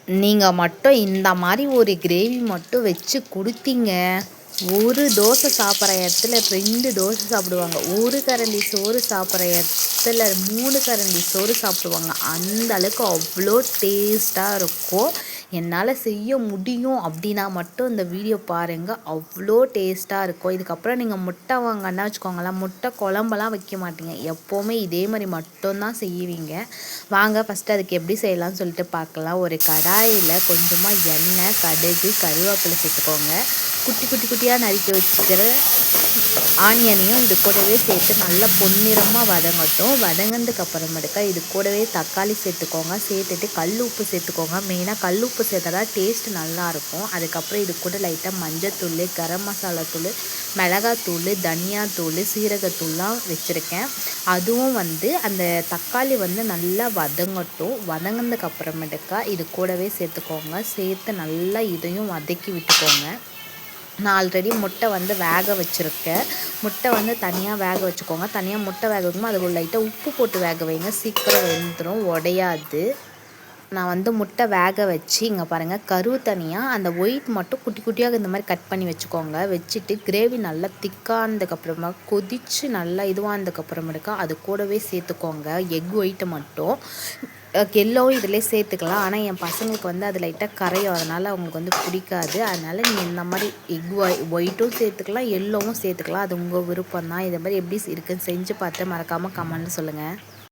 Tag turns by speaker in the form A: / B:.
A: நீங்கள் மட்டும் இந்த மாதிரி ஒரு கிரேவி மட்டும் வச்சு கொடுத்தீங்க, ஒரு தோசை சாப்பிட்ற இடத்துல 2 தோசை சாப்பிடுவாங்க, ஒரு கரண்டி சோறு சாப்பிட்ற இடத்துல 3 கரண்டி சோறு சாப்பிடுவாங்க. அந்த அளவுக்கு அவ்வளோ டேஸ்ட்டாக இருக்கும். என்னால் செய்ய முடியும் அப்படின்னா மட்டும் இந்த வீடியோ பாருங்கள், அவ்வளோ டேஸ்ட்டாக இருக்கும். இதுக்கப்புறம் நீங்கள் முட்டை வாங்கன்னா வச்சுக்கோங்களேன், முட்டை குழம்பெல்லாம் வைக்க மாட்டீங்க, எப்போவுமே இதே மாதிரி மட்டும்தான் செய்வீங்க. வாங்க ஃபஸ்ட்டு அதுக்கு எப்படி செய்யலாம்னு சொல்லிட்டு பார்க்கலாம். ஒரு கடாயில் கொஞ்சமாக எண்ணெய், கடுகு, கருவேப்பிலை சேர்த்துக்கோங்க. குட்டி குட்டி குட்டியாக நறுக்கி வச்சுக்கிற ஆனியனையும் இது கூடவே சேர்த்து நல்லா பொன்னிறமாக வதங்கட்டும். வதங்கினதுக்கு அப்புறமேட்டுக்கா இது கூடவே தக்காளி சேர்த்துக்கோங்க. சேர்த்துட்டு கல் உப்பு சேர்த்துக்கோங்க. மெயினாக கல் உப்பு சேர்த்தா தான் டேஸ்ட் நல்லாயிருக்கும். அதுக்கப்புறம் இது கூட லைட்டாக மஞ்சத்தூள், கரம் மசாலா தூள், மிளகாத்தூள், தனியாத்தூள், சீரகத்தூள்லாம் வச்சுருக்கேன். அதுவும் அந்த தக்காளி நல்லா வதங்கட்டும். வதங்கினதுக்கு அப்புறமேட்டுக்கா இது கூடவே சேர்த்துக்கோங்க. சேர்த்து நல்லா இதையும் வதக்கி விட்டுக்கோங்க. நான் ஆல்ரெடி முட்டை வேக வச்சுருக்கேன். முட்டை தனியாக வேக வச்சுக்கோங்க. தனியாக முட்டை வேக வைக்கும்போது அதுக்கு லைட்டாக உப்பு போட்டு வேக வைங்க, சீக்கிரம் வெந்துடும், உடையாது. நான் முட்டை வேக வச்சு இங்கே பாருங்கள், கரு தனியாக அந்த ஒயிட் மட்டும் குட்டி குட்டியாக இந்த மாதிரி கட் பண்ணி வச்சுக்கோங்க. வச்சுட்டு கிரேவி நல்லா திக்கானதுக்கப்புறமா கொதித்து நல்லா இதுவானதுக்கப்புறமேட்டுக்கா அது கூடவே சேர்த்துக்கோங்க எக் ஒயிட்டை மட்டும். எல்லோவும் இதிலே சேர்த்துக்கலாம். ஆனால் என் பசங்களுக்கு அது லைட்டாக கரையும், அதனால் அவங்களுக்கு பிடிக்காது. அதனால் நீங்கள் இந்த மாதிரி எக் ஒயிட்டும் சேர்த்துக்கலாம், எல்லோவும் சேர்த்துக்கலாம். அது உங்கள் விருப்பம் தான். இதை மாதிரி எப்படி இருக்குன்னு செஞ்சு பார்த்து மறக்காமல் கமெண்ட்டில் சொல்லுங்கள்.